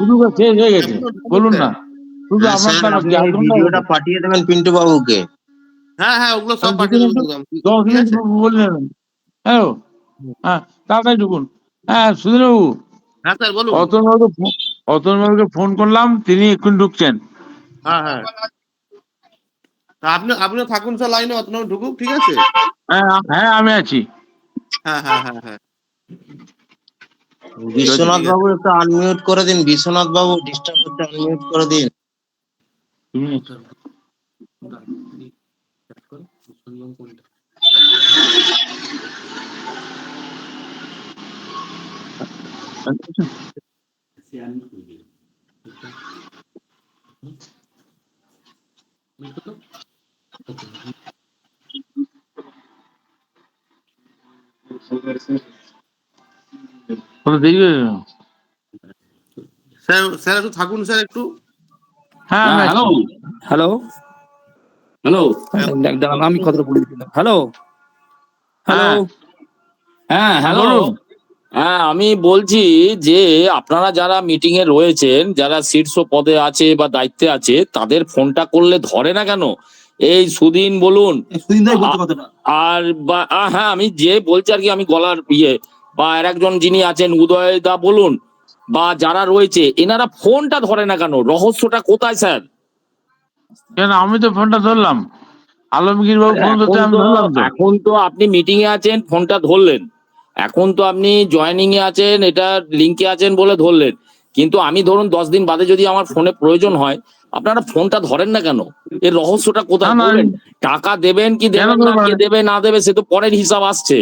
শুধু শেষ হয়ে গেছে, বলুন না। শুধু হ্যাঁ আপনার স্যার, দ্বারা আপনি কি আর এই কোনটা ভিডিওটা পাঠিয়ে দেবেন পিন্টু বাবুকে। হ্যাঁ হ্যাঁ, ওগুলো সব আমি পাঠিয়ে দেখুন দেবো একটু, একদম। 10 ঠিক মিনিট আছে, বলে নেবেন। হ্যালো, হ্যাঁ, তাড়াতাড়ি ঢুকুন। হ্যাঁ সুধীরবাবু, হ্যাঁ স্যার বলুন। অতনবাবুকে ফোন করলাম, তিনি এক্ষুনি ঢুকছেন। হ্যাঁ হ্যাঁ, তা আপনিও থাকুন স্যার লাইনে, অতনও ঢুকুক, ঠিক আছে। হ্যাঁ হ্যাঁ, আমি আছি। হ্যাঁ হ্যাঁ হ্যাঁ হ্যাঁ, বিশ্বনাথ ঠিক আছে। বাবু একটু আনমিউট করে দিন, বিশ্বনাথ বাবু ডিস্টার্ব হচ্ছে, আনমিউট করে দিন। কোনো দেরি হয়ে গেল? স্যার স্যার একটু থাকুন স্যার একটু। হ্যাঁ আমি আছি। হ্যালো হ্যালো দাঁড়ান, আমি কথাটা বলে দিলাম। হ্যালো হ্যালো, হ্যাঁ হ্যাঁ হ্যালো, বলুন। হ্যাঁ আমি বলছি যে আপনারা যারা মিটিং এ রয়েছেন, যারা শীর্ষ পদে আছে বা দায়িত্বে আছে, তাদের ফোনটা করলে ধরে না কেন? এই সুদিন বলুন, আর বা হ্যাঁ আমি যে বলছি আর কি, আমি গলার বা আর একজন যিনি আছেন উদয় দা বলুন, বা যারা রয়েছে এনারা ফোনটা ধরে না কেন? রহস্যটা কোথায় স্যার? কেন, আমি তো ফোনটা ধরলাম, আলমগীর বাবু ফোন ধরতে, আমি ধরলাম তো। এখন তো আপনি মিটিং এ আছেন, ফোনটা ধরলেন। এখন তো আপনি জয়েনিং এ আছেন, এটা লিঙ্কে আছেন বলে ধরলেন। কিন্তু আমি ধরুন 10 দিন বাদে যদি আমার ফোনে প্রয়োজন হয়, আপনারা ফোনটা ধরেন না কেন? এর রহস্যটা না কোথায় না, বলবেন? টাকা দেবেন কি কেন দেবেন না, ধরবো কে না? দেবে না দেবে সে তো পরের হিসাব আসছে।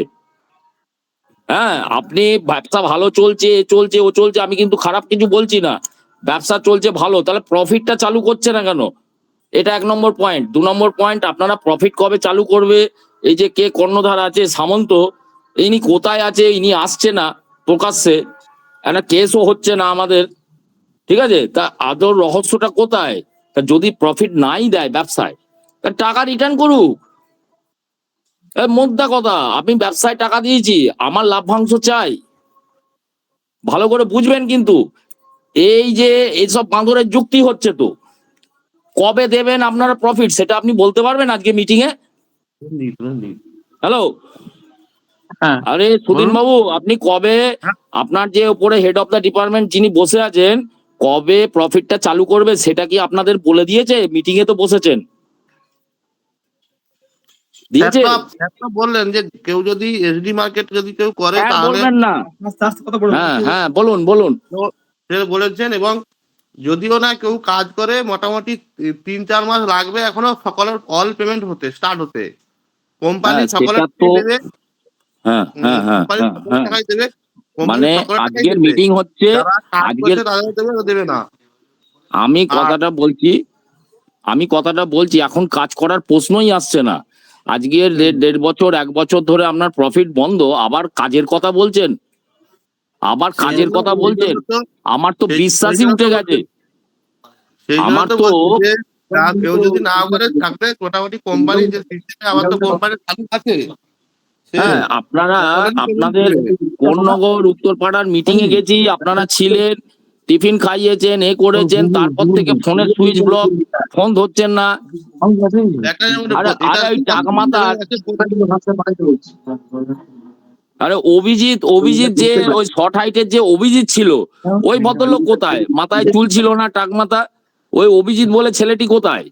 হ্যাঁ, আপনি ব্যবসা ভালো চলছে, এ চলছে ও চলছে, আমি কিন্তু খারাপ কিছু বলছি না। ব্যবসা চলছে ভালো, তাহলে প্রফিটটা চালু করছে না কেন? এটা 1 নম্বর পয়েন্ট। 2 নম্বর পয়েন্ট, আপনারা প্রফিট কবে চালু করবে? এই যে কে কর্ণধার আছে সামন্ত, ইনি কোথায় আছে? ইনি আসছে না প্রকাশ্যে, একটা কেসও হচ্ছে না আমাদের, ঠিক আছে? তা আদর রহস্যটা কোথায়? তা যদি প্রফিট নাই দেয় ব্যবসায়, তা টাকা রিটার্ন করুক। মোদ্দা কথা, আমি ব্যবসায় টাকা দিয়েছি, আমার লাভ্যাংশ চাই। ভালো করে বুঝবেন কিন্তু, এই যে এইসব বাঁদরের যুক্তি হচ্ছে তো। কবে দেবেন আপনারা প্রফিট, সেটা আপনি বলতে পারবেন আজকে মিটিং এ? হ্যালো, হ্যাঁ আরে সুদিন বলুন। বাবু, আপনি কবে, আপনার যে উপরে হেড অফ দ্য ডিপার্টমেন্ট যিনি বসে আছেন, কবে প্রফিটটা চালু করবে সেটা কি আপনাদের বলে দিয়েছে? মিটিং এ তো বসেছেন, দিয়েছে? স্যার তো বললেন যে কেউ যদি এসডি মার্কেট যদি কেউ করে আর তাহলে বলবেন না। হ্যাঁ হ্যাঁ, বলুন বলুন। তো সে বলেছেন, এবং যদিও না কেউ কাজ করে মোটামুটি 3-4 মাস লাগবে এখনো সকলের অল পেমেন্ট হতে স্টার্ট হতে। কোম্পানি হ্যাঁ সকলের সেটা তো, টাকাই দেবে, হ্যাঁ হ্যাঁ হ্যাঁ কোম্পানি হ্যাঁ সকলের হ্যাঁ, টাকাই দেবে, কোম্পানি মানে সকলের টাকাই আজকের দেবে। মিটিং হচ্ছে, যারা কাজ আজকের, করছে তাদের দেবে, ওরা দেবে না। আমি আর কথাটা বলছি, আমি কথাটা বলছি, এখন কাজ করার প্রশ্নই আসছে না। আজকের দেড় বছর 1 বছর ধরে আপনার প্রফিট বন্ধ, আবার কাজের কথা বলছেন, আবার সেই কাজের জন্য কথা সেই বলছেন। জন্য তো আমার তো সেই সেই বিশ্বাসই জন্য তো উঠে গেছে। বলছি সেই জন্য আমার তো তো, বলছি যে কেউ যদি না করে থাকলে মোটামুটি কোম্পানি যে সিস্টেমে, আবার তো কোম্পানি চালু আছে সে হ্যাঁ আপনারা, সকলেরই পেমেন্ট আপনাদের দেবে। কোন্নগর উত্তরপাড়ার মিটিং এ গেছি, আপনারা ছিলেন, টিফিন খাইয়েছেন, এ করেছেন, তারপর থেকে ফোনের সুইচ ব্লক, ফোন ধরছেন না। একটা যেমন আরে এটা আরে ওই এটা টাকমাতা, আছে। আরে অভিজিৎ, অভিজিৎ যে ওই শর্ট হাইটের যে অভিজিৎ ছিল, ওই ভদ্রলোক কোথায়? মাথায় চুল ছিল না, টাকমাতা, ওই অভিজিৎ বলে ছেলেটি কোথায়?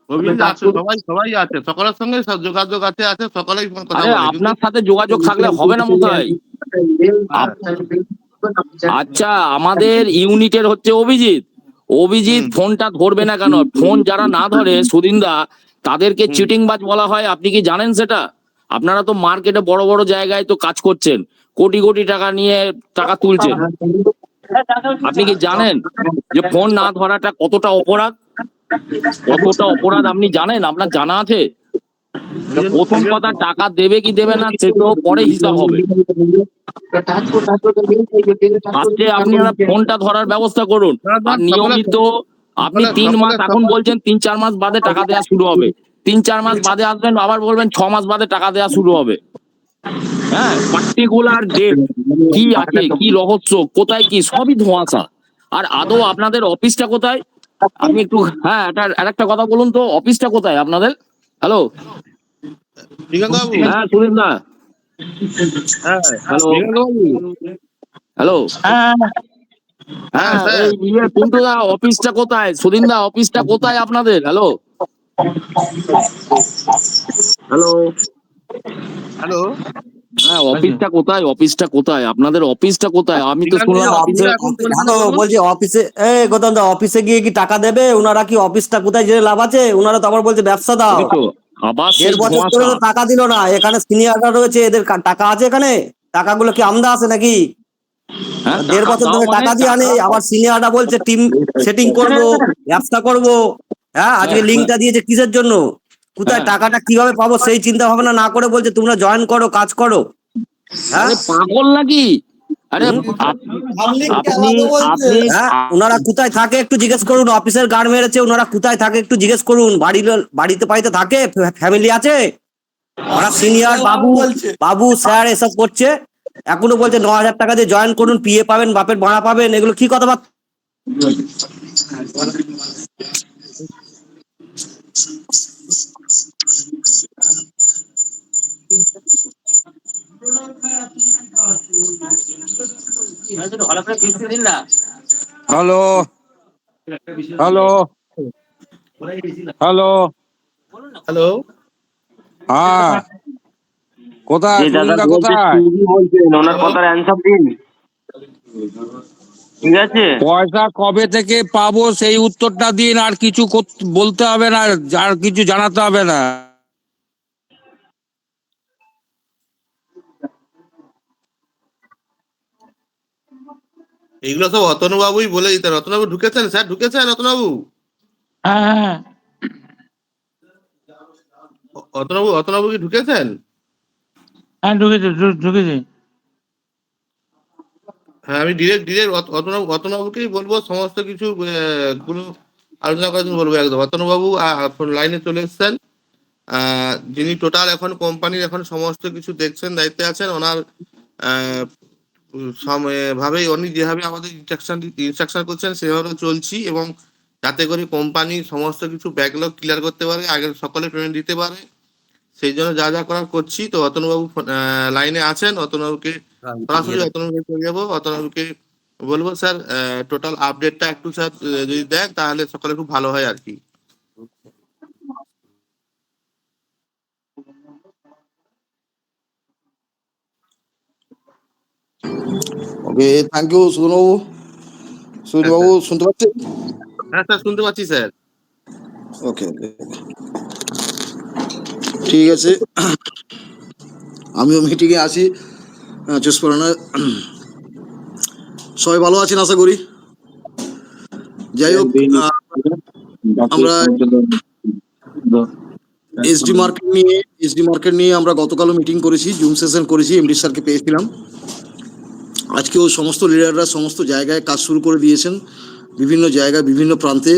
অভিযোগ আছে, সবাই সবাই আছে, সকলের সঙ্গে সব যোগাযোগ আছে সকলেই কথা আরে বলে, কিন্তু আপনার সাথে যোগাযোগ থাকলে হবে না মোথায়? আচ্ছা, আমাদের ইউনিটের হচ্ছে অভিজিৎ, অভিজিৎ হুম ফোনটা ধরবে না কেন? ফোন যারা না ধরে সুদিনদা, তাদেরকে হুম চিটিংবাজ বলা হয়, আপনি কি জানেন সেটা? আপনারা তো মার্কেটে বড় বড় জায়গায় তো কাজ করছেন, কোটি কোটি টাকা নিয়ে টাকা তুলছেন, আপনি কি জানেন যে ফোন না ধরাটা কতটা অপরাধ? কতটা অপরাধ আপনি জানেন? আপনার জানা আছে? প্রথম কথা, টাকা দেবে কি দেবে না সে তো পরে হিসাব হবে। ফার্স্টে আপনারা ফোনটা ধরার ব্যবস্থা করুন। আর সকলে নিয়মিত আপনি সকলে 3 মাস, সকলে এখন সকলে বলছেন 3-4 মাস বাদে টাকা দেওয়া শুরু হবে, 3-4 মাস বাদে আসবেন, আবার বলবেন 6 মাস বাদে টাকা দেওয়া শুরু হবে। হ্যাঁ, পার্টিকুলার ডেট কি আছে, কি রহস্য, কোথায় কি, সবই ধোঁয়াশা। আর আদৌ আপনাদের অফিসটা কোথায়? আপনি একটু, হ্যাঁ, একটা কথা বলুন তো, অফিসটা কোথায় আপনাদের? হ্যালো, দিগন্ত বাবু, হ্যাঁ সুনীল দা, হ্যাঁ হ্যালো, দিগন্ত বাবু, হ্যালো, হ্যাঁ হ্যাঁ হ্যাঁ, স্যার, এই পিন্টু দা, অফিসটা কোথায়? সুনীল দা, অফিসটা কোথায় আপনাদের? হ্যালো, হ্যালো, হ্যালো, হ্যাঁ, অফিসটা কোথায়? অফিসটা কোথায় আপনাদের? অফিসটা কোথায়? আমি তো শুনলাম অফিসে। এখন কোনখানে হ্যালো, বলুন? বলছি অফিসে, গৌতম দা, অফিসে গিয়ে কি টাকা দেবে? ওনারা কি অফিসটা কোথায় জেনে লাভ আছে? ওনারা তো আবার বলছে ব্যবসা দাও। এই তো আবার সেই 1.5 বছর ধোঁয়াশা। ধরে তো টাকা দিল না। এখানে সিনিয়ররা রয়েছে, এদের টাকা আছে এখানে? টাকাগুলো কি আমদা আছে নাকি? হ্যাঁ, 1.5 বছর দাও ধরে মানে টাকা দিয়ে আনে, আবার সিনিয়ররা বলছে টিম সেটিং করব, ব্যবসা করব। হ্যাঁ, আজকে লিঙ্কটা দিয়েছে কিসের জন্য? কোথায় হ্যাঁ। টাকাটা কিভাবে পাবো সেই চিন্তা ভাবনা না করে বলছে তোমরা জয়েন করো, কাজ করো। হ্যাঁ, আরে পাগল নাকি? আরে আপনি আপনি হ্যাঁ, ওনারা কোথায় থাকে একটু জিজ্ঞেস করুন। অফিসের গার্ড মেরেছে, ওনারা কোথায় থাকে একটু জিজ্ঞেস করুন। বাড়িতে বাড়িতে থাকে, ফ্যামিলি আছে? ওরা সিনিয়র বাবু বাবু স্যার এসব করছে, এখনো বলছে 9,000 টাকা দিয়ে জয়েন করুন, পিএ পাবেন, বাপের ভাড়া পাবেন। এগুলো কি কথাবার্তা? হ্যালো হ্যালো হ্যালো, হ্যালো, হ্যাঁ কোথায় যে দাদা সুনীলদা, বলছে কোথায়? ঠিকই বলছেন, ওনার কথার অ্যান্সার দিন। ঠিক আছে, পয়সা কবে থেকে পাবো সেই উত্তরটা দিন, আর কিছু বলতে হবে না, আর কিছু জানাতে হবে না। এইগুলো সব রতনবাবুই বলে দিতেন। রতনবাবু ঢুকেছেন? স্যার ঢুকেছেন রতনবাবু? হ্যাঁ রতনবাবু কি ঢুকেছেন? হ্যাঁ ঢুকেছে ঢুকেছে। হ্যাঁ, আমি ডিরেক্ট রতনবাবুকেই বলবো সমস্ত কিছু গুলো আলোচনা করার জন্য বলবো একদম। রতনবাবু লাইনে চলে এসছেন, যিনি টোটাল এখন কোম্পানির এখন সমস্ত কিছু দেখছেন, দায়িত্বে আছেন। ওনার ভাবেই উনি যেভাবে আমাদের ইনস্ট্রাকশন করছেন সেভাবে চলছি, এবং যাতে করে কোম্পানি সমস্ত কিছু ব্যাকলগ ক্লিয়ার করতে পারে, আগে সকলে পেমেন্ট দিতে পারে, সেই জন্য যা যা করার করছি। তো রতনবাবু লাইনে আছেন, রতনবাবুকে সরাসরি রতনবাবুকে চলে যাবো। রতনবাবুকে বলবো স্যার টোটাল আপডেটটা একটু স্যার যদি দেন তাহলে সকলে খুব ভালো হয় আর কি। ওকে, থ্যাংক ইউ সুনীলবাবু। সুনীলবাবু শুনতে পাচ্ছেন? হ্যাঁ স্যার, শুনতে পাচ্ছি স্যার। ওকে ওকে, ঠিক আছে, আমিও মিটিংয়ে আছি, চুজ করে না। সবাই ভালো আছেন আশা করি। যাই হোক, আমরা এসডি মার্কেট নিয়ে আমরা গতকালও মিটিং করেছি, জুম সেশন করেছি, এমডি স্যারকে পেয়েছিলাম। আজকেও সমস্ত লিডাররা সমস্ত জায়গায় কাজ শুরু করে দিয়েছেন, বিভিন্ন জায়গায় বিভিন্ন প্রান্তে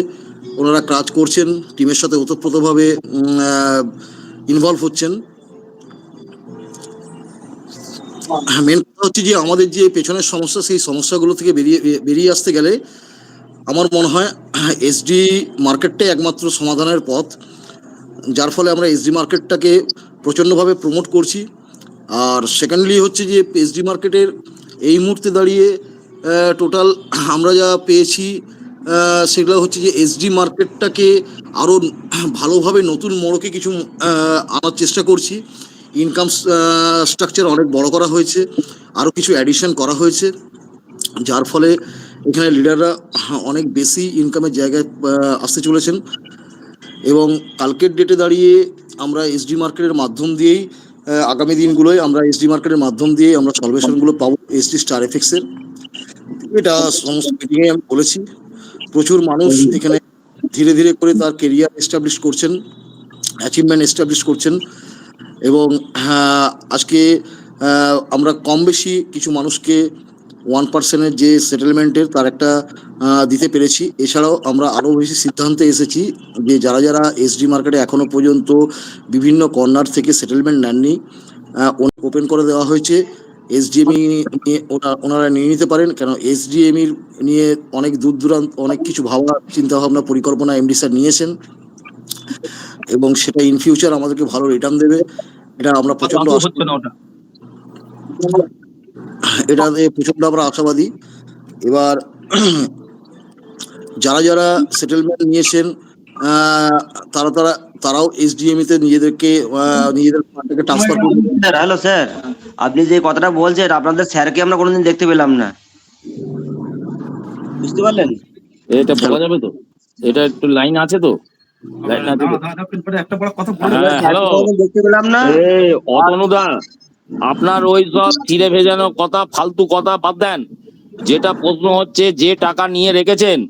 ওনারা কাজ করছেন, টিমের সাথে ওতপ্রোতভাবে ইনভলভ হচ্ছেন। মেন কথা হচ্ছে যে আমাদের যে পেছনের সমস্যা, সেই সমস্যাগুলো থেকে বেরিয়ে আসতে গেলে আমার মনে হয় এসডি মার্কেটটাই একমাত্র সমাধানের পথ, যার ফলে আমরা এসডি মার্কেটটাকে প্রচণ্ডভাবে প্রমোট করছি। আর সেকেন্ডলি হচ্ছে যে এসডি মার্কেটের এই মুহূর্তে দাঁড়িয়ে টোটাল আমরা যা পেয়েছি সেগুলো হচ্ছে যে এসডি মার্কেটটাকে আরও ভালোভাবে নতুন মোড়কে কিছু আনার চেষ্টা করছি। ইনকাম স্ট্রাকচার অনেক বড় করা হয়েছে, আরও কিছু অ্যাডিশন করা হয়েছে, যার ফলে এখানে লিডাররা অনেক বেশি ইনকামের জায়গায় আসতে চলেছেন। এবং কালকের ডেটে দাঁড়িয়ে আমরা এসডি মার্কেটের মাধ্যম দিয়েই আগামী দিনগুলোয় আমরা এসডি মার্কেটের মাধ্যম দিয়ে আমরা সলভেশনগুলো পাবো এসডি স্টার এফএক্সের। এটা সমস্ত মিটিংয়ে আমি বলেছি। প্রচুর মানুষ এখানে ধীরে ধীরে করে তার কেরিয়ার এস্টাবলিশ করছেন, অ্যাচিভমেন্ট এস্টাবলিশ করছেন। এবং আজকে আমরা কম বেশি কিছু মানুষকে 1% যে সেটেলমেন্টের তার একটা দিতে পেরেছি। এছাড়াও আমরা আরও বেশি সিদ্ধান্তে এসেছি যে যারা যারা এসডি মার্কেটে এখনও পর্যন্ত বিভিন্ন কর্নার থেকে সেটেলমেন্ট নেননি, ওপেন করে দেওয়া হয়েছে। এসডিএমই নিয়ে ওনারা নিয়ে নিতে পারেন, কেন এসডিএমই নিয়ে অনেক দূর দূরান্ত অনেক কিছু ভাবা চিন্তা ভাবনা পরিকল্পনা এমডি স্যার নিয়েছেন এবং সেটা ইন ফিউচার আমাদেরকে ভালো রিটার্ন দেবে, এটা আমরা প্রচন্ড আমরা আশাবাদী। এবার যারা যারা সেটেলমেন্ট নিয়েছেন তারাও এসডিএমই তে নিজেদের ফান্ডকে ট্রান্সফার করবে। হ্যালো স্যার, আপনি যে কথাটা বলছেন আপনাদের স্যারকে আমরা কোনোদিন দেখতে পেলাম না, বুঝতে পারলেন? এটা বলা যাবে তো? এটা একটু লাইন আছে তো? লাইন আছে তো? হ্যালো, দেখতে পেলাম না। অতনুদা, আপনার ওই সব চিড়ে ভেজানো কথা, ফালতু কথা বাদ দেন। যেটা প্রশ্ন হচ্ছে, যে টাকা নিয়ে রেখেছেন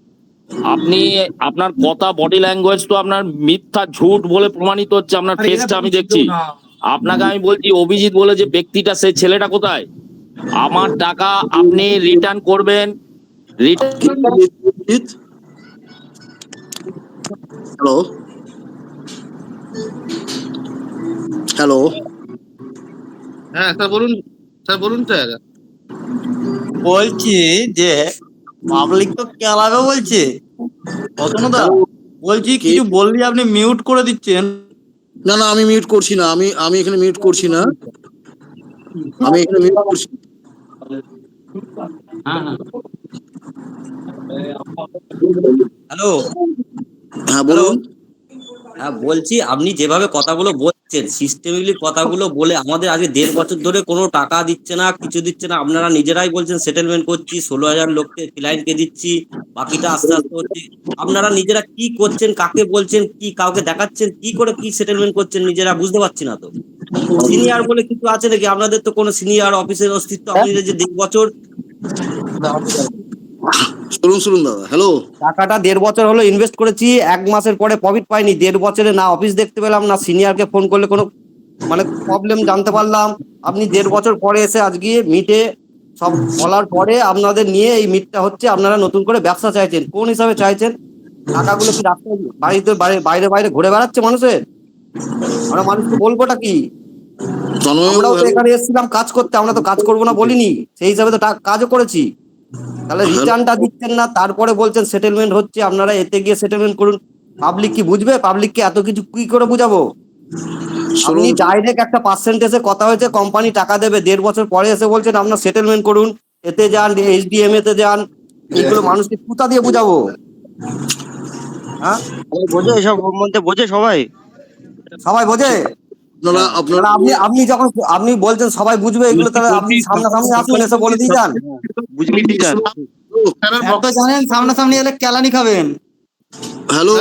আপনি, আপনার কথা, বডি ল্যাঙ্গুয়েজ তো আপনার মিথ্যা ঝুট বলে প্রমাণিত হচ্ছে। আপনার ফেসটা আমি দেখছি। আপনাকে আমি বলছি, অভিজিৎ বলে যে ব্যক্তিটা, সেই ছেলেটা কোথায়? আমার টাকা আপনি রিটার্ন করবেন। হ্যালো হ্যালো হ্যাঁ স্যার বলুন, স্যার বলুন স্যার। বলছি যে পাবলিক তো কেলাবে বলছে। অতনুদা বলছি, কিছু বললি আপনি মিউট করে দিচ্ছেন। না না, আমি মিউট করছি না, আমি এখানে মিউট করছি না, আমি এখানে মিউট করছি। হ্যালো, হ্যাঁ বলুন। হ্যাঁ বলছি, আপনি যেভাবে কথাগুলো বলছেন, সিস্টেমিকলি কথাগুলো বলে আমাদের আগে 1.5 বছর ধরে কোনো টাকা দিচ্ছে না, কিছু দিচ্ছে না। আপনারা নিজেরাই বলছেন সেটেলমেন্ট করছি, 16,000 লোককে ক্লায়েন্টকে দিচ্ছি, বাকিটা আস্তে আস্তে হচ্ছে। আপনারা নিজেরা কি করছেন, কাকে বলছেন, কি কাউকে দেখাচ্ছেন, কি করে কি সেটেলমেন্ট করছেন নিজেরা বুঝতে পারছি না তো। সিনিয়র বলে কিছু আছে নাকি? আপনাদের তো কোনো সিনিয়র অফিসের অস্তিত্ব, আপনি যে 1.5 বছর শুনুন দাদা, হ্যালো। টাকাটা 1.5 বছর হলো ইনভেস্ট করেছি, 1 মাসের পরে প্রফিট পাইনি। 1.5 বছরে না অফিস দেখতে পেলাম, না সিনিয়রকে ফোন করলে কোনো মানে প্রবলেম জানতে পারলাম। আপনি 1.5 বছর পরে এসে আজকে মিটে সব বলার পরে আপনাদের নিয়ে এই মিটটা হচ্ছে, আপনারা নতুন করে ব্যবসা চাইছেন। কোন হিসাবে চাইছেন? টাকাগুলো কি রাস্তায় বাড়িতে বাইরে বাইরে ঘুরে বেড়াচ্ছে মানুষের? আমরা মানুষকে বলবোটা কি? আমরাও তো এখানে এসেছিলাম কাজ করতে, আমরা তো কাজ করবো না বলিনি, সেই হিসাবে তো কাজও করেছি। তাহলে রিটার্নটা দিচ্ছেন না, তারপরে বলছেন সেটেলমেন্ট হচ্ছে, আপনারা এতে গিয়ে সেটেলমেন্ট করুন। পাবলিক কি বুঝবে? পাবলিককে এত কিছু কি করে বুঝাবো? আপনি ডাইরেক্ট একটা পার্সেন্টেজে কথা হয়েছে, কোম্পানি টাকা দেবে, 1.5 বছর পরে এসে বলছেন আপনার সেটেলমেন্ট করুন, এতে যান, এইচডিএম এতে যান। এইগুলো মানুষকে কোথা দিয়ে বুঝাবো? হ্যাঁ, বোঝে এসব মধ্যে, বোঝে সবাই সবাই বোঝে? আপনারা আপনি যখন আপনি বলছেন সবাই বুঝবে এগুলো, তাহলে আপনি সামনাসামনি আসুন, এসে বলে দিয়ে যান। বুঝলি জানেন, সামনাসামনি এলে কেলানি খাবেন। হ্যালো,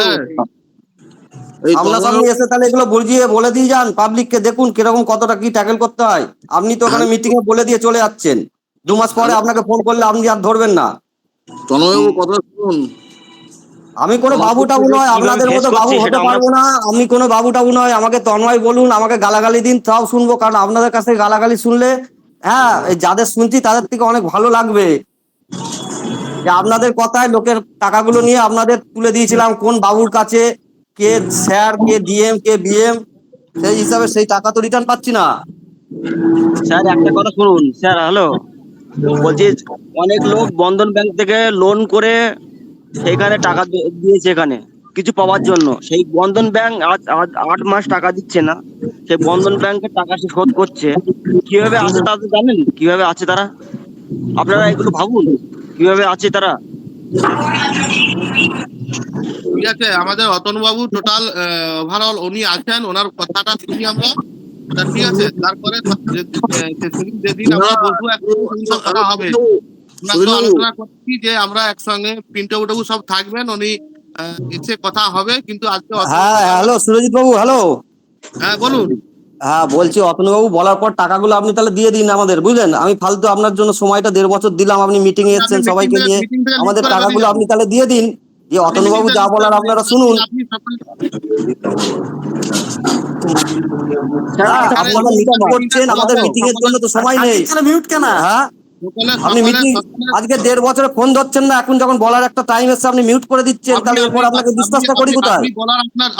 সামনাসামনি এসে তাহলে এগুলো বুঝিয়ে বলে দিয়ে যান পাবলিককে, দেখুন কিরকম কতটা কি ট্যাকেল করতে হয়। আপনি তো ওখানে মিটিং এ বলে দিয়ে চলে যাচ্ছেন, 2 মাস পরে আপনাকে ফোন করলে আপনি আর ধরবেন না। তনয়বাবু কথা শুনুন। আমি কোনো বাবু টাবু নয়, আপনাদের মতো বাবু হতে পারবো না। আমি কোনো বাবু টাবু নয়, আমাকে তন্ময় বলুন, আমাকে গালাগালি দিন, তাও শুনবো। কারণ আপনাদের কাছ থেকে গালাগালি শুনলে, হ্যাঁ, এই যাদের শুনছি তাদের থেকে অনেক ভালো লাগবে যে আপনাদের কথায় লোকের টাকাগুলো নিয়ে আপনাদের তুলে দিয়েছিলাম কোন বাবুর কাছে, কে স্যার, কে ডিএম, কে বিএম, সেই হিসাবে সেই টাকা তো রিটার্ন পাচ্ছি না। স্যার একটা কথা শুনুন স্যার। হ্যালো, বলছি অনেক লোক বন্ধন ব্যাংক থেকে লোন করে সেখানে টাকা দিয়েছে এখানে কিছু পাওয়ার জন্য। সেই বন্ধন ব্যাংক আজ 8 মাস টাকা দিচ্ছে না, সেই বন্ধন ব্যাংকের টাকা সে শোধ করছে। কিভাবে আছে তারা তো জানেন, কিভাবে আছে তারা? আপনারা এগুলো ভাবুন, কিভাবে আছে তারা। ঠিক আছে, আমাদের অতনুবাবু টোটাল ওভারঅল উনি আছেন, ওনার কথাটা শুনি আমরা। ঠিক আছে, তারপরে যেদিন আমরা বসবো একসঙ্গে করা হবে। আমরা তো আলোচনা করছি যে আমরা একসঙ্গে প্রিন্ট আউট সব থাকবেন, উনি এসে কথা হবে। কিন্তু আজকে হ্যাঁ, হ্যালো সুরজিৎ বাবু, হ্যালো। হ্যাঁ বলুন। হ্যাঁ বলছি, অতনুবাবু বলার পর টাকাগুলো আপনি তাহলে দিয়ে দিন আমাদের, বুঝলেন? আমি ফালতু আপনার জন্য সময়টা 1.5 বছর দিলাম, আপনি মিটিং এ এসেছেন সবাইকে নিয়ে, আমাদের টাকাগুলো আপনি তাহলে দিয়ে দিন। যে অতনুবাবু যা বলার আপনারা শুনুন। আপনারা মিটিং করছেন, আমাদের মিটিং এর জন্য তো সময় নেই। মিউট কেন? হ্যাঁ, আপনি মিটিং আজকে 1.5 বছরে ফোন ধরছেন না, এখন যখন বলার একটা টাইম এসে আপনি মিউট করে দিচ্ছেন, তাহলে এরপর আপনাকে বিশ্বাসটা করি কোথায়?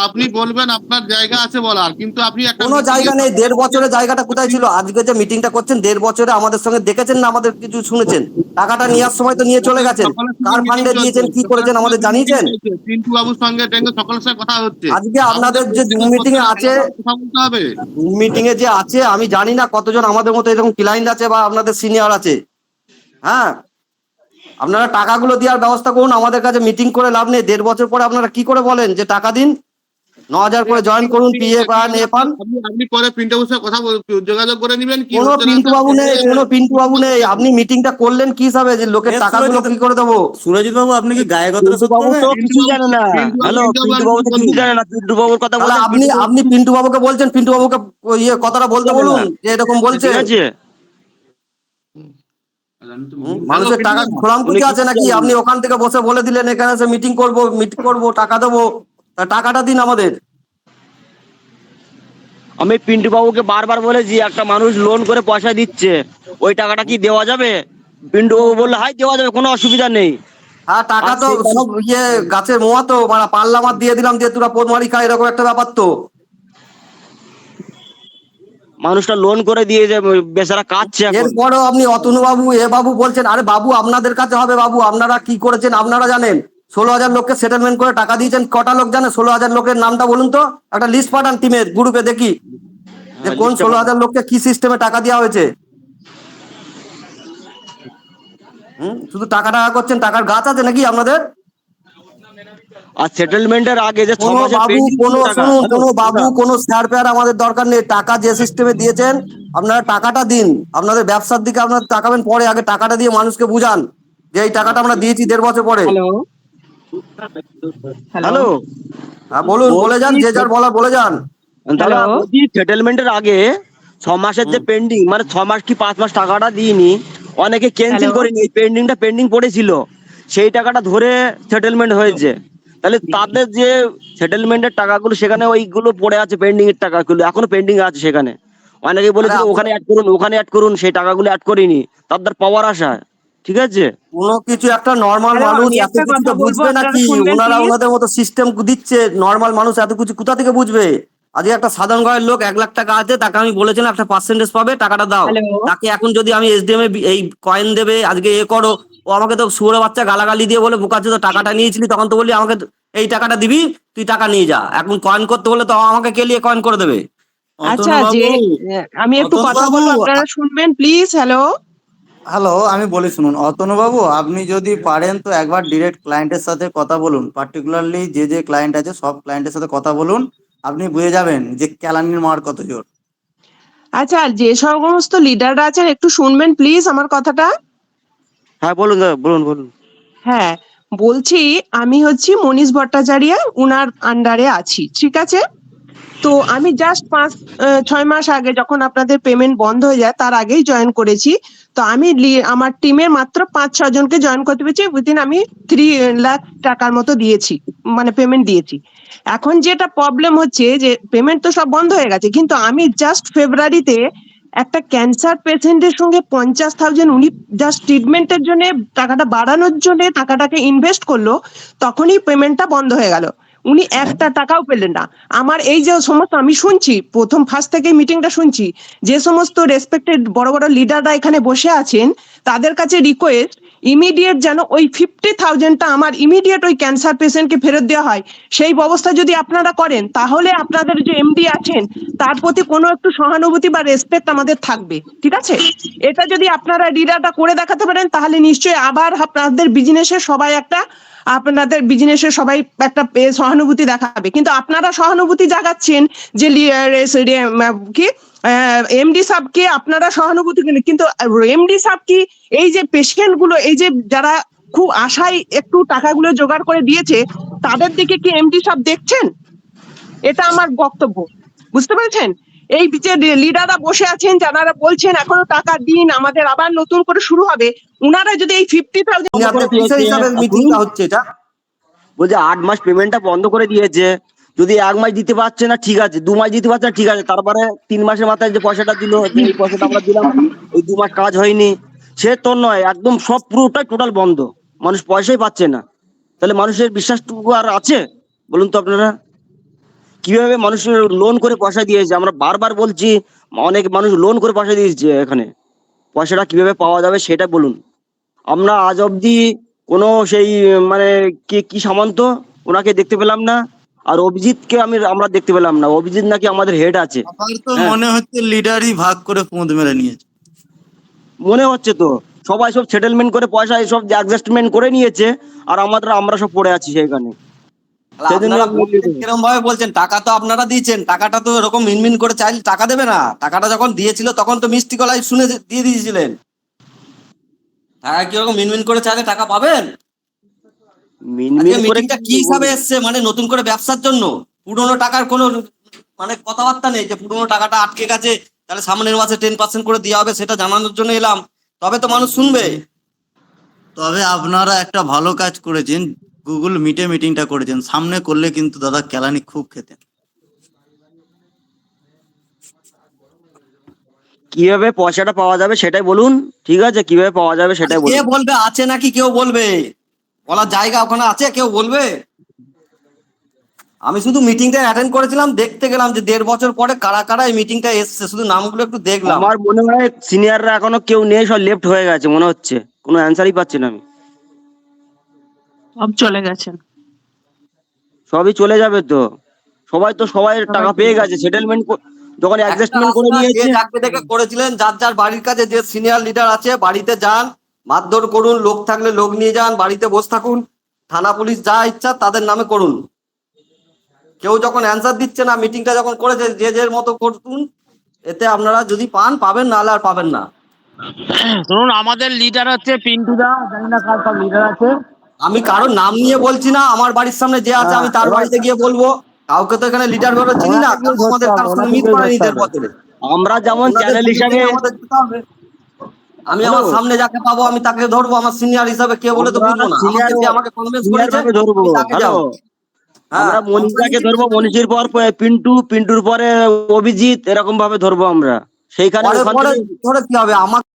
আপনি বলবেন, আপনার জায়গা আছে বলার, কিন্তু আপনি কোনো জায়গা নেই। 1.5 বছরের জায়গাটা কোথায় ছিল? আজকে যে মিটিংটা করছেন 1.5 বছরে আমাদের সঙ্গে দেখেছেন না আমাদের কিছু শুনেছেন? টাকাটা নেওয়ার সময় তো নিয়ে চলে গেছেন, কার ফান্ডে দিয়েছেন কি করেছেন আমাদের জানিয়েছেন? পিন্টু বাবুর সঙ্গে সকলের সাথে কথা হচ্ছে আজকে আপনাদের যে জুম মিটিং এ আছে, কথা বলতে হবে। জুম মিটিং এ যে আছে, আমি জানি না কতজন আমাদের মতো এরকম ক্লায়েন্ট আছে বা আপনাদের সিনিয়র আছে। হ্যাঁ, আপনারা টাকাগুলো দেওয়ার ব্যবস্থা করুন। আমাদের কাছে মিটিং করে লাভ নেই। 1.5 বছর পরে আপনারা কি করে বলেন যে টাকা দিন? 9,000 করে জয়েন করুন, পিএ পান, এ পান। আপনি পরে পিন্টু বাবুর সাথে কথা যোগাযোগ করে নেবেন। কি কোনো পিন্টু বাবু নেই, কোনো পিন্টু বাবু নেই। আপনি মিটিংটা করলেন কি হিসাবে যে লোকের টাকাগুলো কি করে দেবো? সুরজিৎ বাবু, আপনি কি গায়ে কথা পিন্টু বাবু তো কিছু জানে না। হ্যালো, পিন্টু বাবু তো কিছু জানে না। পিন্টু বাবুর কথা তাহলে বলছেন, আপনি পিন্টু বাবুকে বলছেন, পিন্টু বাবুকে কথাটা বলতে বলুন যে এরকম বলছে। ঠিক আছে? মানুষের টাকা খোলামকুচি আছে নাকি? আপনি ওখান থেকে বসে বলে দিলেন এখানে এসে মিটিং করবো, টাকা দেবো। তা টাকাটা দিন আমাদের। আমি পিন্টু বাবুকে বারবার বলেছি, একটা মানুষ লোন করে পয়সা দিচ্ছে, ওই টাকাটা কি দেওয়া যাবে? পিন্টু বাবু বললো হাই দেওয়া যাবে, কোনো অসুবিধা নেই। হ্যাঁ, টাকা তো সব গাছের মোয়া তো, মানে পাল্লা মার দিয়ে দিলাম দিয়ে তোরা পোদ মারি খা, এরকম একটা ব্যাপার তো। মানুষটা লোন করে দিয়ে যাবে, বেচারা কাঁদছে এখন। এরপরেও আপনি অতনু বাবু এ বাবু বলছেন। আরে বাবু, আপনাদের কাছে হবে বাবু, আপনারা কি করেছেন আপনারা জানেন। 16,000 লোককে সেটেলমেন্ট করে টাকা দিয়েছেন, কটা লোক জানে? 16,000 লোকের নামটা বলুন তো, একটা লিস্ট পাঠান টিমের গ্রুপে দেখি যে কোন 16,000 লোককে কি সিস্টেমে টাকা দেওয়া হয়েছে। শুধু টাকা করছেন, টাকার গাছ আছে নাকি আপনাদের? আর সেটেলমেন্টের আগে যে 6 কোনো মাসের বাবু, pending কোনো টাকা, শুনুন, কোনো বাবু, কোনো স্যার প্যার আমাদের দরকার নেই। টাকা যে সিস্টেমে দিয়েছেন আপনারা টাকাটা দিন। আপনাদের ব্যবসার দিকে আপনারা তাকাবেন পরে, আগে টাকাটা দিয়ে মানুষকে বুঝান যে এই টাকাটা আমরা দিয়েছি 1.5 বছর পরে। হ্যালো, হ্যাঁ বলুন, বলে যান, যে যার বলার বলে যান। দাদা বলছি সেটেলমেন্টের আগে 6 মাসের যে পেন্ডিং, মানে 6 মাস কি 5 মাস টাকাটা দিইনি, অনেকে ক্যান্সেল করেনি, এই পেন্ডিংটা পেন্ডিং পড়েছিল, সেই টাকাটা ধরে সেটেলমেন্ট হয়েছে। তাহলে তাদের যে সেটেলমেন্টের টাকাগুলো সেখানে ওইগুলো পড়ে আছে, পেন্ডিং এর টাকাগুলো এখনো পেন্ডিং আছে সেখানে। অনেকে বলেছিল ওখানে অ্যাড করুন, ওখানে অ্যাড করুন, সেই টাকাগুলো অ্যাড করিনি, তাদের পাওয়ার আশা। ঠিক আছে, কোনো কিছু একটা নর্মাল মানুষ এত কিছু তো বুঝবে নাকি? ওনারা ওনাদের মতো সিস্টেম দিচ্ছে, নর্মাল মানুষ এত কিছু কোথা থেকে বুঝবে? আজকে একটা সাধারণ ঘরের লোক 1 লাখ টাকা আছে, তাকে আমি বলেছিলাম একটা পার্সেন্টেজ পাবে, টাকাটা দাও। তাকে এখন যদি আমি এসডিএম এ এই কয়েন দেবে আজকে এ করো, ও আমাকে তো শুয়োরের বাচ্চা গালাগালি দিয়ে বলে বোকা চোদা টাকাটা নিয়েছিলি, তখন তো বললি আমাকে এই টাকাটা দিবি, তুই টাকা নিয়ে যা। এখন কয়েন করতে বলে তো আমাকে কেলিয়ে কয়েন করে দেবে। আচ্ছা, যে আমি একটু কথা বলবো, আপনারা শুনবেন প্লিজ। হ্যালো, আমি বলি শুনুন, অতনু বাবু, আপনি যদি পারেন তো একবার ডিরেক্ট ক্লায়েন্টের সাথে কথা বলুন। পার্টিকুলারলি যে ক্লায়েন্ট আছে সব ক্লায়েন্টের সাথে কথা বলুন, আপনি বুঝে যাবেন যে কেলানির মার কত জোর। আচ্ছা, যে সমস্ত লিডাররা আছেন একটু শুনবেন প্লিজ আমার কথাটা। হ্যাঁ বলুন দাদা, বলুন বলুন। হ্যাঁ, বলছি আমি হচ্ছি মনীষ ভট্টাচার্য, উনার আন্ডারে আছি, ঠিক আছে? তো আমি জাস্ট 5-6 মাস আগে যখন আপনাদের পেমেন্ট বন্ধ হয়ে যায় তার আগেই জয়েন করেছি। তো আমি আমার টিমে মাত্র 5-6 জনকে জয়েন করতে পেরেছি, উইদিন আমি 3 লাখ টাকার মতো দিয়েছি, মানে পেমেন্ট দিয়েছি। এখন যেটা প্রবলেম হচ্ছে যে পেমেন্ট তো সব বন্ধ হয়ে গেছে, কিন্তু আমি জাস্ট ফেব্রুয়ারিতে একটা ক্যান্সার পেশেন্টের সঙ্গে 50,000 উনি জাস্ট ট্রিটমেন্টের জন্য টাকাটা বাড়ানোর জন্য টাকাটাকে ইনভেস্ট করলো, তখনই পেমেন্টটা বন্ধ হয়ে গেল। উনি একটা টাকাও পেলেন না। আমার এই যে সমস্ত আমি শুনছি, ফার্স্ট থেকে মিটিংটা শুনছি, যে সমস্ত রেসপেক্টেড বড় বড় লিডাররা এখানে বসে আছেন, তাদের কাছে রিকোয়েস্ট ইমিডিয়েট যেন ওই 50,000টা আমার ইমিডিয়েট ওই ক্যান্সার পেশেন্টকে ফেরত দেওয়া হয়। সেই ব্যবস্থা যদি আপনারা করেন তাহলে আপনাদের যে এমডি আছেন তার প্রতি কোনো একটু সহানুভূতি বা রেসপেক্ট আমাদের থাকবে, ঠিক আছে? এটা যদি আপনারা লিডারটা করে দেখাতে পারেন তাহলে নিশ্চয়ই আবার আপনাদের বিজনেসে সবাই একটা সহানুভূতি দেখাবে। কিন্তু আপনারা সহানুভূতি জাগাচ্ছেন যে কি এমডি সাহেবকে আপনারা সহানুভূতি, কিন্তু এমডি সাহেব কি এই যে পেশেন্ট গুলো, এই যে যারা খুব আশায় একটু টাকাগুলো জোগাড় করে দিয়েছে, তাদের দিকে কি এমডি সাহেব দেখছেন? এটা আমার বক্তব্য, বুঝতে পেরেছেন? এই যে লিডাররা বসে আছেন যারা বলছেন এখনো টাকা দিন, আমাদের আবার নতুন করে শুরু হবে, উনারা যদি এই 50,000 হচ্ছে এটা বলছে 8 মাস পেমেন্টটা বন্ধ করে দিয়েছে, যদি 1 মাস দিতে পারছে না ঠিক আছে, 2 মাস দিতে পারছে না ঠিক আছে, তারপরে 3 মাসের মাথায় যে পয়সাটা দিল, এই পয়সাটা আমরা দিলাম, এই 2 মাস কাজ হয়নি, সে তো নয়, একদম সব পুরোটাই টোটাল বন্ধ, মানুষ পয়সাই পাচ্ছে না। তাহলে মানুষের বিশ্বাসটুকু আর আছে বলুন তো আপনারা? কিভাবে মানুষ লোন করে পয়সা দিয়েছে, আমরা বারবার বলছি, অনেক মানুষ লোন করে পয়সা দিয়েছে এখানে, পয়সাটা কিভাবে পাওয়া যাবে সেটা বলুন। আমরা আজ অব্দি কোনো সেই মানে কি কি সামন্ত, ওনাকে দেখতে পেলাম না। আর অভিজিৎকে আমরা দেখতে পেলাম না, অভিজিৎ নাকি আমাদের হেড আছে। আমার তো হ্যাঁ, মনে হচ্ছে লিডারই ভাগ করে পুঁত মেরে নিয়েছে। মনে হচ্ছে তো সবাই সব সেটেলমেন্ট করে পয়সা এসব অ্যাডজাস্টমেন্ট করে নিয়েছে, আর আমরা সব পড়ে আছি সেখানে। তাহলে সেই জন্য আপনারা বলছেন কিরম ভাবে বলছেন, টাকা তো আপনারা দিয়েছেন, টাকাটা তো এরকম মিনমিন করে চাইলে টাকা দেবে না। টাকাটা যখন দিয়েছিল তখন তো মিষ্টি গলায় শুনে দিয়ে দিয়েছিলেন। টাকা কিরকম মিনমিন করে চাইলে টাকা পাবেন? আজকে মিনমিন করে মিটিংটা কি হিসাবে এসছে, মানে নতুন করে ব্যবসার জন্য? পুরোনো টাকার কোনো মানে কথাবার্তা নেই যে পুরোনো টাকাটা আটকে গেছে, তাহলে সামনের মাসে 10% করে দেওয়া হবে, সেটা জানানোর জন্য এলাম। তবে তো মানুষ শুনবে। তবে আপনারা একটা ভালো কাজ করেছেন, গুগল মিটে মিটিংটা করেছেন, সামনে করলে কিন্তু দাদা কেলানি খুব খেতেন। কিভাবে পয়সাটা পাওয়া যাবে সেটাই বলুন। ঠিক আছে, কিভাবে পাওয়া যাবে সেটাই কে বলুন। বলবে? আছে নাকি কেউ বলবে? বলার জায়গা ওখানে আছে? কেউ বলবে? আমি শুধু মিটিংটা অ্যাটেন্ড করেছিলাম, দেখতে গেলাম যে 1.5 বছর পরে কারা কারা এই মিটিংটা এসছে, শুধু নামগুলো একটু দেখলাম। আমার মনে হয় সিনিয়ররা এখনো কেউ নেই, সব লেফট হয়ে গেছে মনে হচ্ছে, কোনো অ্যান্সারই পাচ্ছি না আমি। সব চলে গেছেন। সবই চলে যাবে তো, সবাই তো সবাই সবাই টাকা চলে পেয়ে গেছে, গেছেন। সেটেলমেন্ট যখন একটা অ্যাডজাস্টমেন্ট করে রাস্তা, যে নিয়েছে। যাকে দেখে করেছিলেন, যার যার বাড়ির কাছে যে সিনিয়র লিডার আছে বাড়িতে যান, মারধর করুন, লোক থাকলে লোক নিয়ে যান, বাড়িতে বসে থাকুন, থানা পুলিশ যা ইচ্ছা তাদের নামে করুন। কেউ যখন অ্যান্সার দিচ্ছে না, মিটিংটা যখন করেছে যে যার মতো করুন, এতে আপনারা যদি পান পাবেন, নাহলে আর পাবেন না। শুনুন, আমাদের লিডার হচ্ছে পিন্টু দা, জানি না কার সব লিডার আছে। আমি কারোর নাম নিয়ে বলছি না, আমার বাড়ির সামনে যে আছে আমি তার বাড়িতে গিয়ে বলবো। কাউকে তো এখানে লিডার ভাবে চিনি না, কারণ আমাদের কারোর সঙ্গে মিট করেনি 1.5 বছরে। আমরা যেমন ওনাদের চ্যানেল বুদ্ধি হিসাবে, থেকে আমাদের যেতে হবে। আমি হ্যালো, আমার সামনে যাকে পাবো আমি তাকে ধরবো, আমার সিনিয়র হিসাবে কে বলে তো আমরা বুঝবো না, আমাকে সিনিয়র যে আমাকে কনভিন্স সিনিয়র করেছে ভাবে ধরবো। আমি তাকে হ্যালো, যাবো। হ্যাঁ, আমরা মনীষাকে ধরবো, মনীষীর পর পিন্টু, পিন্টুর পরে অভিজিৎ, এরকম ভাবে ধরবো আমরা। সেইখানে পরে ওখান পরে থেকে ধরে কি হবে? আমাকে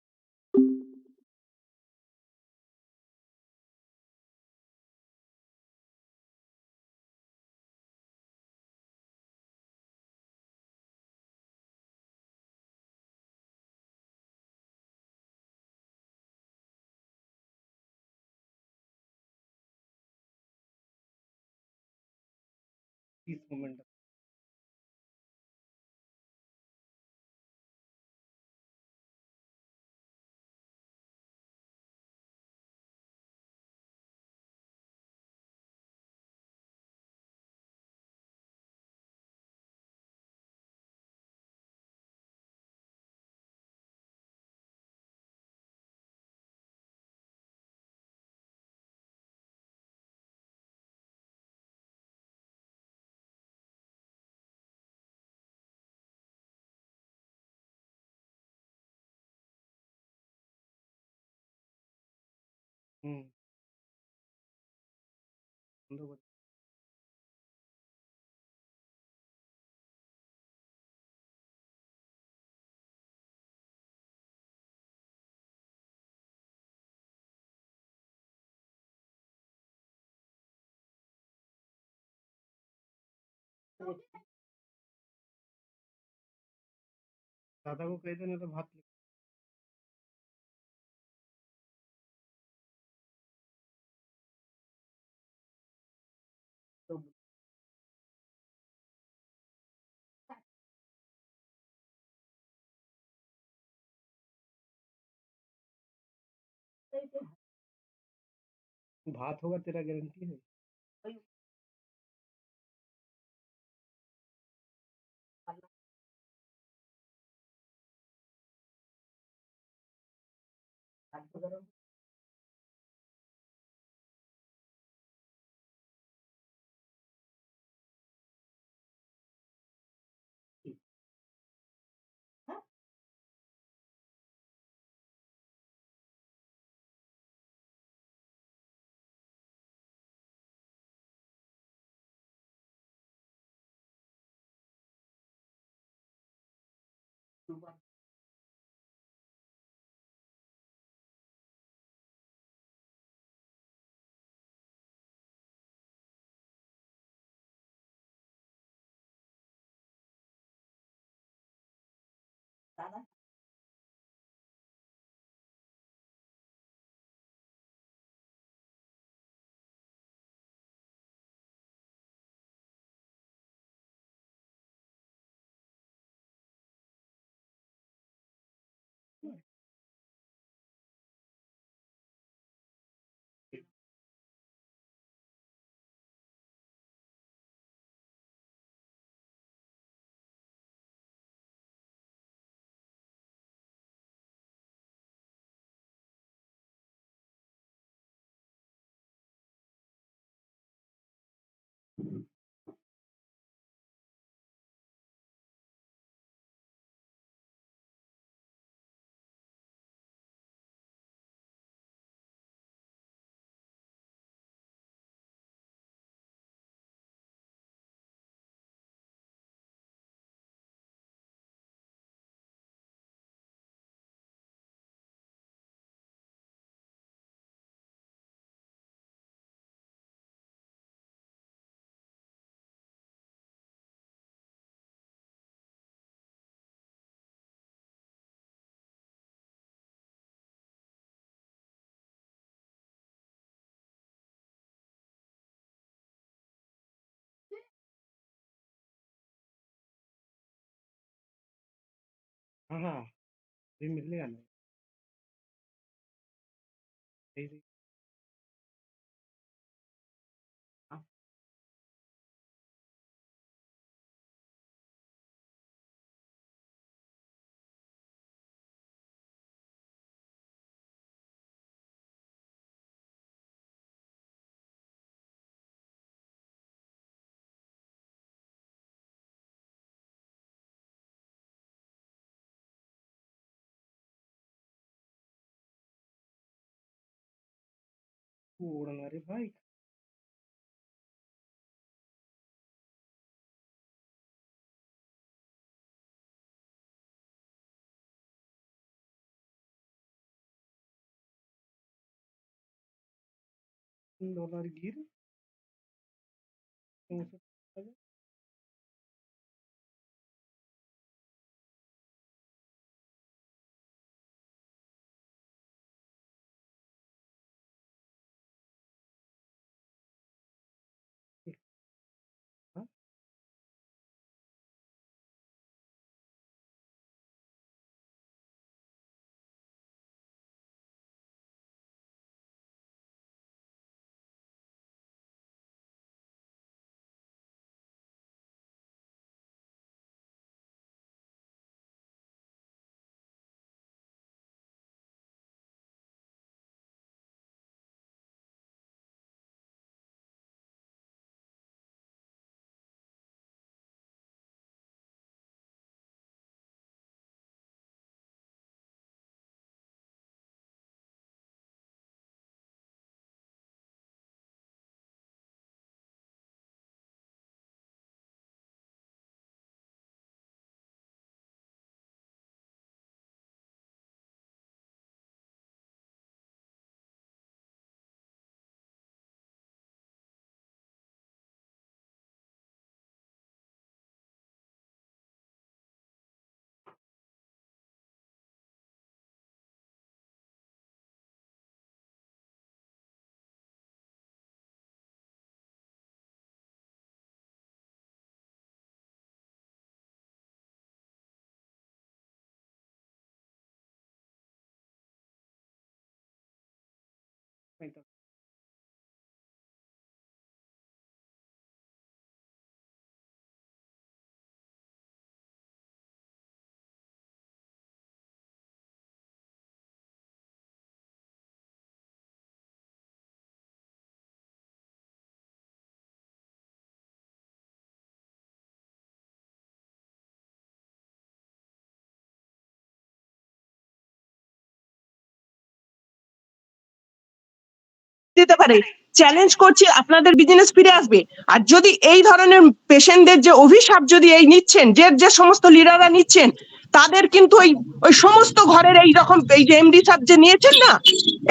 দিতে পারে, চ্যালেঞ্জ করছি আপনাদের বিজনেস ফিরে আসবে। আর যদি এই ধরনের পেশেন্টদের যে অভিশাপ যদি এই নিচ্ছেন, যে যে সমস্ত লিডাররা নিচ্ছেন, তাদের কিন্তু ওই ওই সমস্ত ঘরের এই রকম এই যে এমডি সাহেব যে নিয়েছেন না,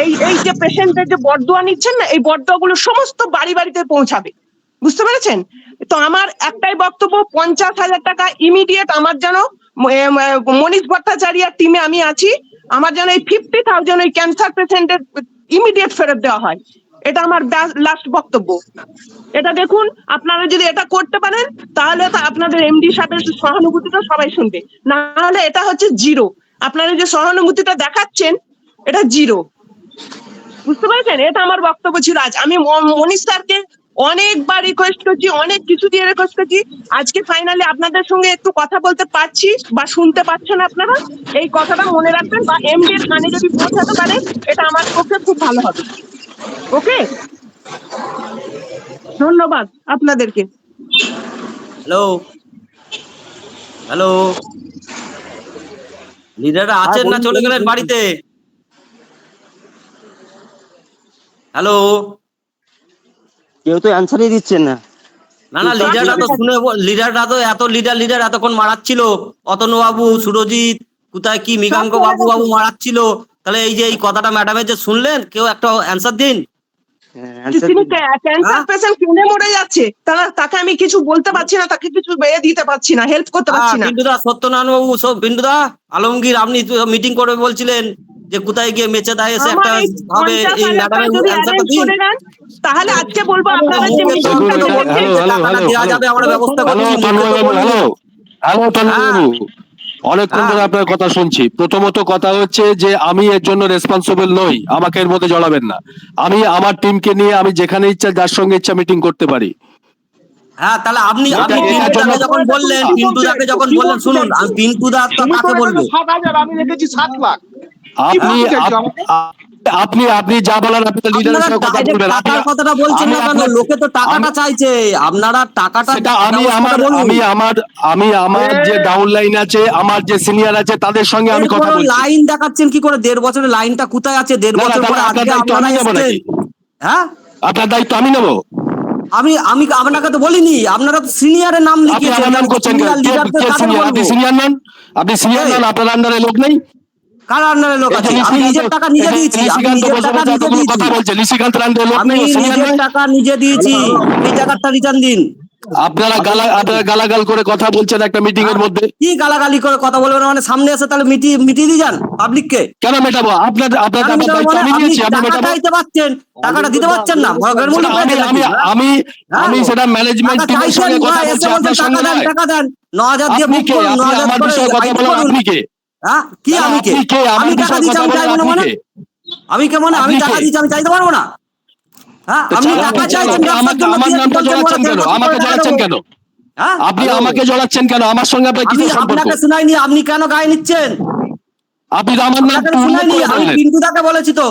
এই এই যে পেশেন্টদের যে বদদোয়া নিচ্ছেন না, এই বদদোয়াগুলো সমস্ত বাড়ি বাড়িতে পৌঁছাবে। বুঝতে পেরেছেন? তো আমার একটাই বক্তব্য, 50,000 টাকা ইমিডিয়েট আমার যেন মনীষ ভট্টাচার্যের টিমে আমি আছি। আমার যেন এই 50,000 ওই ক্যান্সার পেশেন্টের ইমিডিয়েট ফেরত দেওয়া হয়, এটা আমার লাস্ট বক্তব্য। এটা দেখুন, আপনারা যদি এটা করতে পারেন তাহলে তো আপনাদের এমডি সাহেবের সহানুভূতিটা সবাই শুনবে, না হলে এটা হচ্ছে জিরো। আপনারা যে সহানুভূতিটা দেখাচ্ছেন এটা জিরো, বুঝতে পারছেন? এটা আমার বক্তব্য ছিল আজ। আমি মনীষ স্যারকে অনেকবার রিকোয়েস্ট করছি, অনেক কিছু দিয়ে রিকোয়েস্ট করছি। আজকে ফাইনালি আপনাদের সঙ্গে একটু কথা বলতে পারছি বা শুনতে পাচ্ছেন আপনারা। এই কথাটা মনে রাখবেন বা এমডি এর কানে যদি পৌঁছাতে পারেন এটা আমার পক্ষে খুব ভালো হবে। ওকে, ধন্যবাদ আপনাদেরকে। হ্যালো হ্যালো, লিডাররা আছেন না চলে গেলেন বাড়িতে? হ্যালো, কেউ তো অ্যান্সারই দিচ্ছেন না। না না, লিডাররা তো শুনে, লিডাররা তো এত লিডার এতক্ষণ মারাচ্ছিল, অতনু বাবু, সুরজিৎ, কোথায় কি মৃগাঙ্ক বাবু মারাচ্ছিল। তাহলে এই যে এই কথাটা ম্যাডামের যে শুনলেন, কেউ একটা অ্যান্সার দিন। তিনি ক্যান্সার পেশেন্ট কিনে মরে যাচ্ছে, তাকে আমি কিছু বলতে পারছি না, তাকে কিছু দিতে পারছি না, হেল্প করতে পারছি না। পিন্টুদা, সত্যনারায়ণ বাবু, সব পিন্টুদা, আলমগীর, আপনি মিটিং করে বলছিলেন যে কোথায় গিয়ে মেচে দায় এসে একটা হবে, এই ম্যাডামের অ্যান্সারটা দিন। তাহলে আজকে বলবো আপনারা যে টাকাটা দেওয়া যাবে, আমরা ব্যবস্থা করব। অনেকক্ষণ ধরে আপনার কথা শুনছি। প্রথমত কথা হচ্ছে যে আমি এর জন্য রেসপন্সিবল নই, আমাকে এর মধ্যে জড়াবেন না। আমি আমার টিমকে নিয়ে আমি যেখানে ইচ্ছা যার সঙ্গে ইচ্ছা মিটিং করতে পারি। হ্যাঁ, তাহলে আপনি পিন্টুদাকে যখন বললেন, শুনুন, আমি পিন্টুদা তো কাকে বলবো? 7,000, আমি রেখেছি 7 লাখ। আপনি যা বলার আপনি তো লিডারের সঙ্গে কথা বলবেন। টাকার কথাটা বলছেন না কেন? লোকে তো টাকাটা চাইছে, আপনারা টাকাটা। আমি আমার যে ডাউন লাইন আছে, আমার যে সিনিয়র আছে, তাদের সঙ্গে আমি কথা বলছি। লাইন দেখাচ্ছেন কি করে? 1.5 বছরের লাইনটা কোথায় আছে? 1.5 বছর পরে আজকে আপনারা এসেছেন। হ্যাঁ, আপনার দায়িত্ব আমি নেবো? আমি আপনাকে তো বলিনি, আপনারা তো সিনিয়রের নাম লিখিয়েছেন। আপনি নাম করছেন কেন? আপনি সিনিয়র নন? আপনি সিনিয়র নন? আপনার আন্ডারে লোক নেই? কার আন্ডারে লোক আছে? আমি নিজের টাকা নিজে দিয়েছি। আমি নিজের টাকা নিজে দিয়েছি। এই টাকাটা রিটার্ন দিন। আপনারা গালাগাল করে কথা বলছেন একটা মিটিং এর মধ্যে। কি গালাগালি করে কথা বলবেন? মানে সামনে এসে তাহলে মিটিয়ে দিয়ে যান পাবলিককে। কেন মেটাবো? আপনার দায়িত্ব আমি নিয়েছি, আপনি মেটাবো। টাকাটা দিতে পারছেন না। আমি সেটা ম্যানেজমেন্ট টিমের সঙ্গে কথা বলছি, আপনার সঙ্গে নয়। টাকা দেন 9,000 দিয়ে বুক করুন। 9,000 আমার বিষয়ে কথা বলেন। আপনি কে? হ্যাঁ, কি আমি কে? আমি টাকা দিচ্ছি, আমি চাইবো না মানে? আমি কে মানে? আমি টাকা দিচ্ছি, আমি চাইতে পারবো না? হ্যাঁ, আপনি টাকা চাইছেন, আমার নামটা জড়াচ্ছেন কেন? আমাকে জড়াচ্ছেন কেন? আপনি আমাকে জড়াচ্ছেন কেন? আমার সঙ্গে আপনার কি সম্পর্ক? আপনাকে শুনাইনি, আপনি কেন গায়ে নিচ্ছেন? আপনি আমার নাম শুনাইনি, আমি পিন্টুদাকে বলেছি তো।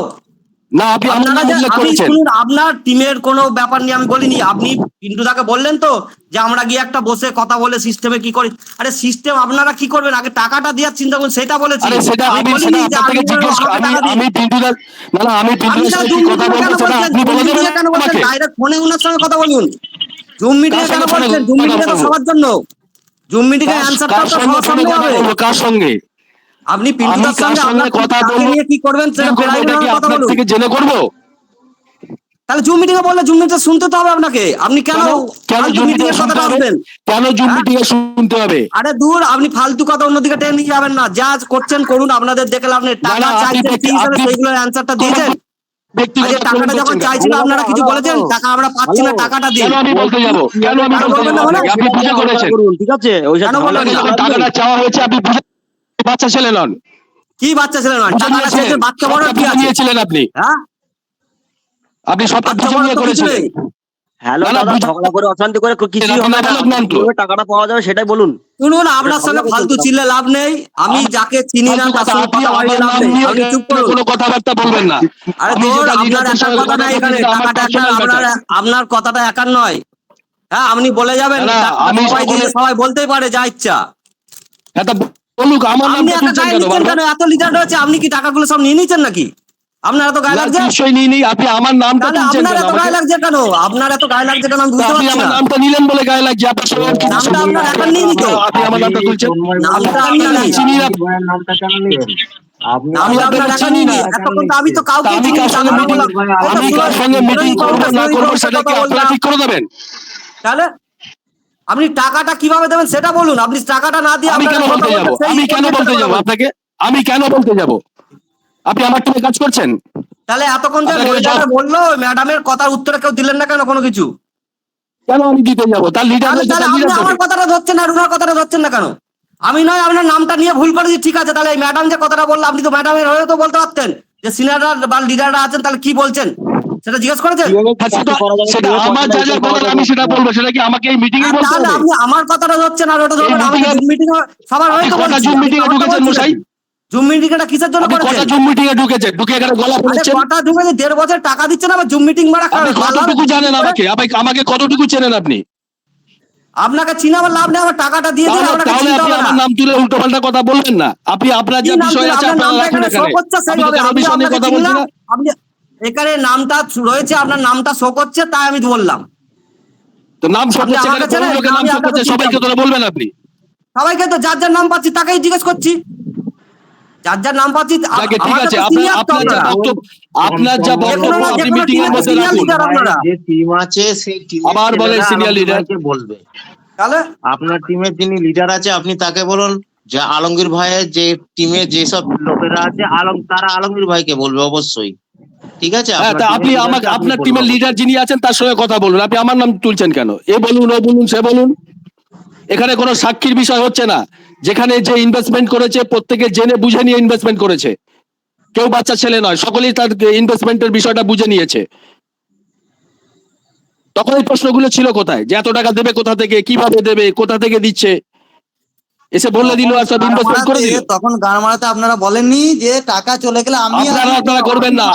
না, আপনি আমার নাম উল্লেখ করেছেন। আপনার টিমের কোনো ব্যাপার নিয়ে আমি বলিনি। আপনি পিন্টুদাকে বললেন তো যে আমরা গিয়ে একটা বসে কথা বলে সিস্টেমে কি করি। আরে সিস্টেম আপনারা কি করবেন আগে টাকাটা দেওয়ার চিন্তা করুন, সেটা বলেছি। আমি পিন্টুদা, না আমি পিন্টুদার সাথে কথা বলবো, সেটা আপনি বলে দেবেন আমাকে। ডাইরেক্ট ফোনে ওনার সঙ্গে কথা বলুন। জুম মিটিং এ কেন বলছেন? জুম মিটিং এ তো সবার জন্য। জুম মিটিং এ অ্যানসারটা তো সবার সামনে হবে। কার সঙ্গে? আপনি পিন্টুদার সঙ্গে কথা বলবো, কি করবেন সেটা কথা বলুন। থেকে জেনে করব। তাহলে জুম মিটিং এ বললে জুম মিটিং শুনতে তো হবে আপনাকে। আপনি কেন জুম মিটিং এর কথা আসবেন? কেন জুম মিটিং এ শুনতে হবে? আরে দূর, আপনি ফালতু কথা অন্যদিকে টেনে নিয়ে যাবেন না। যা করছেন করুন, আপনাদের দেখে লাভ নেই। টাকা চাইছেন কি হিসাবে সেইগুলোর অ্যানসারটা দিয়েছেন। আজকে টাকাটা যখন চাইছিল আপনারা কিছু বলেছেন? টাকা আমরা পাচ্ছি না, টাকাটা দিন। কেন আমি বলতে যাব? কেন আমি বলতে যাব? আপনি বুঝে করেছেন, ঠিক আছে? টাকাটা চাওয়া হয়েছে, আপনি বুঝে। বাচ্চা ছেলে নন। কি বাচ্চা ছেলে নন? টাকাটা চেয়েছে, বাচ্চা বড় কি আছে? নিয়েছিলেন আপনি? হ্যাঁ, আপনি সবটা বুঝে নিয়ে করেছিলেন। হ্যালো দাদা, ঝগড়া করে অশান্তি করে কিছু হবে না। টাকাটা পাওয়া যাবে সেটাই বলুন। শুনুন, আপনার সঙ্গে ফালতু চিল্লে লাভ নেই। আমি যাকে চিনি না তার সঙ্গে কথা বাড়িয়ে লাভ নেই। আপনি চুপ করুন, কোনো কথাবার্তা বলবেন না। আরে দূর, আপনার একার কথা নাই এখানে। টাকাটা আপনার কথাটা একার নয়। হ্যাঁ, আপনি বলে যাবেন, আমি সবাই বলতেই পারে যা ইচ্ছা। বলুক, আমার আপনি এত গায়ে নিচ্ছেন কেন? এত লিডার রয়েছে, আপনি কি টাকাগুলো সব নিয়ে নিচ্ছেন নাকি? আপনার এত গায়ে লাগছে? নিশ্চয়ই নিই। আপনি আমার নামটা তুলছেন কেন? আপনার এত গায়ে লাগছে কেন? আপনার এত গায়ে লাগছে কেন? আমি বুঝতে পারছি না। আমার নামটা নিলেন বলে গায়ে লাগছে। আপনার সঙ্গে নামটা আপনার একার নেই তো। আপনি আমার নামটা তুলছেন। নামটা আপনার চিনি না। আমি আপনার একা নিইনি। এতক্ষণ তো আমি তো কাউকে চিনি না। আমি কার সঙ্গে মিটিং করব না করব সেটা কি আপনারা ঠিক করে দেবেন? তাহলে আপনি টাকাটা কিভাবে দেবেন সেটা বলুন। আপনি টাকাটা না দিয়ে আমি কেন আপনারা বলতে যাব? সেই আমি কেন বলতে যাব বলুন। আপনাকে? আমি কেন বলতে যাব? আপনি আমার টিমে কাজ করছেন? তাহলে এতক্ষণ যে আপনাকে মহিলাটা বললো ম্যাডামের কথার উত্তরে কেউ দিলেন না কেন কোনো কিছু? কেন আমি দিতে যাব? তার লিডার তাহলে রয়েছে, তাহলে তার আপনি লিডার আমার কথাটা ধরছেন না আর ওনার কথাটা ধরছেন না কেন? আমি নয় আপনার নামটা নিয়ে ভুল করেছি, ঠিক আছে, তাহলে এই ম্যাডাম যে কথাটা বললো আপনি তো ম্যাডামের হয়ে তো বলতে পারতেন যে সিনিয়ররা বা লিডাররা আছেন, তাহলে কি বলছেন সেটা জিজ্ঞেস করেছেন? সেটা আমার যা যা বলার আমি সেটা বলবো, সেটা কি আমাকে এই মিটিং এ বলতে তাহলে হবে? আপনি আমার কথাটা ধরছেন আর ওটা ধরবেন। আমি meeting-এ- জুম মিটিং সবার হয়ে তো আপনি কটা বলছি। জুম মিটিং এ ঢুকেছেন মশাই? জুম মিটিং এটা কিসের জন্য আপনি করেছেন? কটা জুম মিটিং এ ঢুকেছেন? ঢুকে এখানে গলা আরে ফেলেছেন? কটা ঢুকেছে? 1.5 বছর টাকা দিচ্ছেন আবার জুম মিটিং মারা আপনি কতটুকু জানেন আমাকে? আমাকে কতটুকু চেনেন আপনি? আপনাকে চিনাবার লাভ নেই, আমার টাকাটা দিয়ে দিন, তাহলে আপনাকে তাহলে চিনতে আপনি হবে না। আমার নাম তুলে উল্টো পাল্টা কথা বলবেন না। আপনি আপনার কি যা নাম বিষয় দিলেন? আছে আপনার আপনারা নামটা রাখুন এখানে শো এখানে। করছে আমি তো সেইভাবে। কারো আমি বিষয় নিয়ে আপনাকে কথা বলছি চিনলাম, না। আপনি এখানে নামটা রয়েছে, আপনার নামটা শো করছে, তাই আমি বললাম। তো নাম শো আপনি করছে, আমাকে এখানে চেনেন? কোনো লোকের নাম আমি শো আপনাকে করছে, চিনতাম সবাইকে না। তোরা বলবেন আপনি। সবাইকে তো যার যার নাম পাচ্ছি তাকেই জিজ্ঞেস করছি, যার যার নাম পাচ্ছি। যাকে ঠিক আমাকে আছে, তো আপনার senior তো আপনার যা আপনারা। বক্তব্য, আপনার যা বক্তব্য যেকোনো না আপনি যেকোনো মিটিং এর টিমের মধ্যে senior রাখুন। leader আপনারা। যে টিম আছে সেই টিমের আবার বলেন senior leader। বলবে। তাহলে আপনার টিমের যিনি লিডার আছে আপনি তাকে বলুন যে আলমগীর ভাইয়ের যে টিমে যেসব লোকেরা আছে তারা আলমগীর ভাইকে বলবে অবশ্যই। ঠিক আছে? হ্যাঁ, তা আপনি team-এর আমাকে leader-কে আপনি আপনার বলুন টিমের অবশ্যই। লিডার যিনি আছেন তার সঙ্গে কথা বলুন। আপনি আমার নাম তুলছেন কেন? এ বলুন, ও বলুন, সে বলুন। এখানে কোনো সাক্ষীর বিষয় হচ্ছে না। যেখানে যে ইনভেস্টমেন্ট করেছে প্রত্যেকে জেনে বুঝে নিয়ে ইনভেস্টমেন্ট করেছে। কেউ বাচ্চা ছেলে নয়, সকলেই তার ইনভেস্টমেন্টের বিষয়টা বুঝে নিয়েছে। তখন এই প্রশ্নগুলো ছিল কোথায়? যে এত টাকা দেবে কোথা থেকে, কিভাবে দেবে, কোথা থেকে দিচ্ছে, এসে বললে দিল আর সব ইনভেস্টমেন্ট করে দিল। তখন গান মারাতে আপনারা বলেননি যে টাকা চলে গেলে আমি আপনারা করবেন না।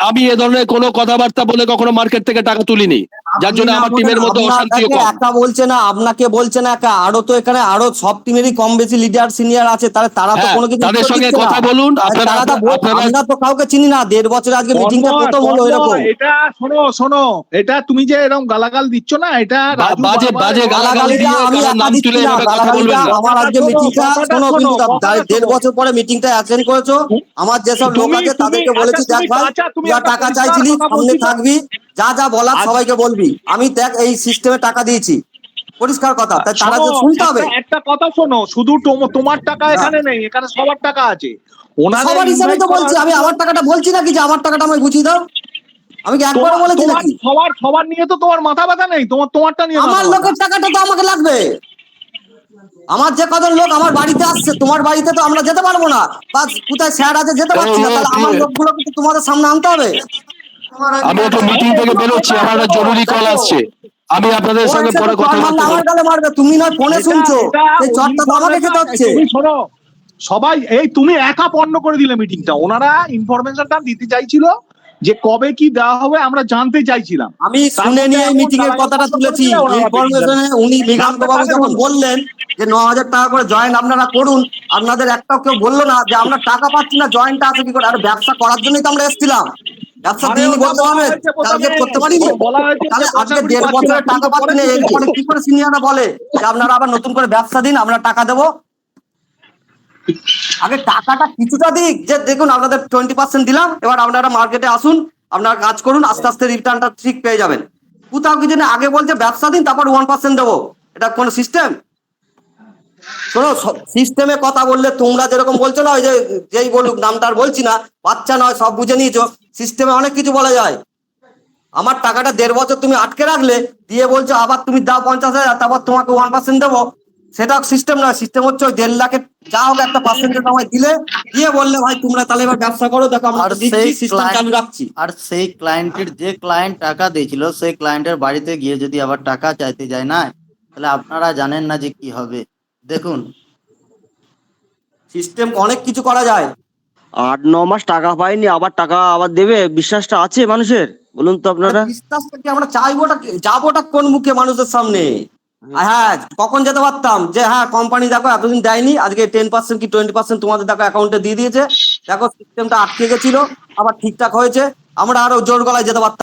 আমি এ ধরনের কোনো কথাবার্তা বলে কখনো মার্কেট থেকে টাকা তুলিনি, যার জন্য আমার টিমের মধ্যে অশান্তিও কম। একা বলছে না, আপনাকে বলছে না একা, আরো তো এখানে আরো সব টিমেরই কম বেশি লিডার সিনিয়র আছে, তারা তারা তো হ্যাঁ, কোনো কিছু তাদের উত্তর সঙ্গে দিচ্ছে না। কথা বলুন। আরে আপনারা আমরা তো কাউকে চিনি না, 1.5 বছর আজকে মিটিংটা প্রথম হলো এরকম। এটা শোনো এটা তুমি যে এরকম গালাগাল দিচ্ছ না, এটা রাজু বাজে বারবার বাজে এরকম গালাগালি দিয়ে আমি কারো একা নাম দিচ্ছি তুলে না, এভাবে কথা বলবেন গালাগালিটা না। আমার আজকে শোনো, মিটিংটা কথাটা শোনো, শোনো, কিন্তু কথাটা 1.5 শোনো। বছর পরে মিটিংটা অ্যাটেন্ড করেছো। আমার যেসব লোক তুমি- আছে তাদেরকে তুমি- বলেছি, আচ্ছা, দেখ ভাই তুমি তুই একটা টাকা পরিষ্কার চাইছিলি, কথা সামনে বলছি তো। থাকবি, যা যা বলার আজ- সবাইকে বলবি। আমি দেখ এই সিস্টেমে টাকা দিয়েছি, পরিষ্কার কথা, তাই তারা শোনো, যে শুনতে হবে। একটা কথা শোনো, শুধু তোমার টাকা এখানে নেই, এখানে সবার টাকা আছে। ওনাদের সবার হিসাবে invite তো করা বলছি, আমি হয়েছিল। আমার টাকাটা বলছি নাকি যে আমার টাকাটা আমায় বুঝিয়ে দাও? আমি কি একবারও বলেছি নাকি? সবার নিয়ে তো তোমার মাথা ব্যথা নেই, তোমারটা নিয়ে আমার মাথা ব্যথা। লোকের টাকাটা তো আমাকে লাগবে। আমার যে কজন লোক আমার বাড়িতে আসছে, তোমার বাড়িতে তো আমরা যেতে পারবো না, বা কোথায় স্যার আছে যেতে পারছি না, তাহলে আমার লোকগুলোকে তো তোমাদের সামনে আনতে হবে। আমি একটা মিটিং থেকে বেরোচ্ছি, আমার একটা জরুরি কল আসছে। আমি আপনাদের ও সঙ্গে এসে পরে তো কথা চড় মারলে বলতে আমার গালে মারবে, তুমি নয় ফোনে শুনছো, সেই চটটা তো আমাকে খেতে হচ্ছে। তুমি শোনো, সবাই তুমি একা পণ্য করে দিলে মিটিংটা। ওনারা ইনফরমেশনটা দিতে চাইছিল যে কবে কি দেওয়া হবে, আমরা জানতে চাইছিলাম। আমি শুনে নিয়ে মিটিং এর কথাটা তুলেছি। ইনফরমেশনে উনি নিগান্ত বাবু যখন বললেন যে 9,000 টাকা করে জয়েন্ট আপনারা করুন, আপনাদের একটাও কেউ বললো না যে আমরা টাকা পাচ্ছি না, জয়েন্টটা আছে কি করে? আর ব্যবসা করার জন্যই তো আমরা এসেছিলাম। ব্যবসা দিনই বলতে পারবে, টার্গেট করতে পারিনি। তাহলে আজকে 1.5 বছরের টাকা পাচ্ছি না, এরপরে কি করে সিনিয়ররা বলে যে আপনারা আবার নতুন করে ব্যবসা দিন, আমরা টাকা দেবো? আগে টাকাটা কিছুটা দিক, যে দেখুন আপনাদের 20% দিলাম, এবার আপনারা মার্কেটে আসুন, আপনারা কাজ করুন, আস্তে আস্তে রিটার্নটা ঠিক পেয়ে যাবেন। কোথাও কিছু না, আগে বলছে ব্যবসা দিন তারপর 1% দেবো, এটা কোন সিস্টেম? শোনো, সিস্টেমে কথা বললে তোমরা যেরকম বলছো না, ওই যে যেই বলুক, নামটা আর বলছি না, বাচ্চা নয়, সব বুঝে নিয়েছো, সিস্টেমে অনেক কিছু বলা যায়। আমার টাকাটা 1.5 বছর তুমি আটকে রাখলে, দিয়ে বলছো আবার তুমি দাও 50,000, তারপর তোমাকে 1% দেবো, সেটা সিস্টেম নয়। সিস্টেম হচ্ছে ওই 1.5 লাখের যা হোক একটা পার্সেন্টেজ আমায় দিলে, দিয়ে বললে ভাই তোমরা তাহলে এবার ব্যবসা করো, দেখো আমরা আর দিচ্ছি, সিস্টেম চালু রাখছি। আর সেই ক্লায়েন্টের যে ক্লায়েন্ট টাকা দিয়েছিল সেই ক্লায়েন্টের বাড়িতে গিয়ে যদি আবার টাকা চাইতে যায় না, তাহলে আপনারা জানেন না যে কি হবে। দেখুন, সিস্টেম অনেক কিছু করা যায়। 8-9 মাস টাকা পাইনি, আবার টাকা আবার দেবে, বিশ্বাসটা আছে মানুষের? বলুন তো আপনারা। বিশ্বাসটা কি আমরা চাইবোটা, যাবোটা কোন মুখে মানুষের সামনে? হ্যাঁ, কখন যেতে পারতাম যে হ্যাঁ কোম্পানি দেখো এতদিন দেয়নি, আজকে 10% কি 20% তোমাদের দেখো অ্যাকাউন্টে দিয়ে দিয়েছে, দেখো সিস্টেমটা আটকে গেছিল, আবার ঠিকঠাক হয়েছে, আমরা আরো জোর গলায় যেতে পারতাম।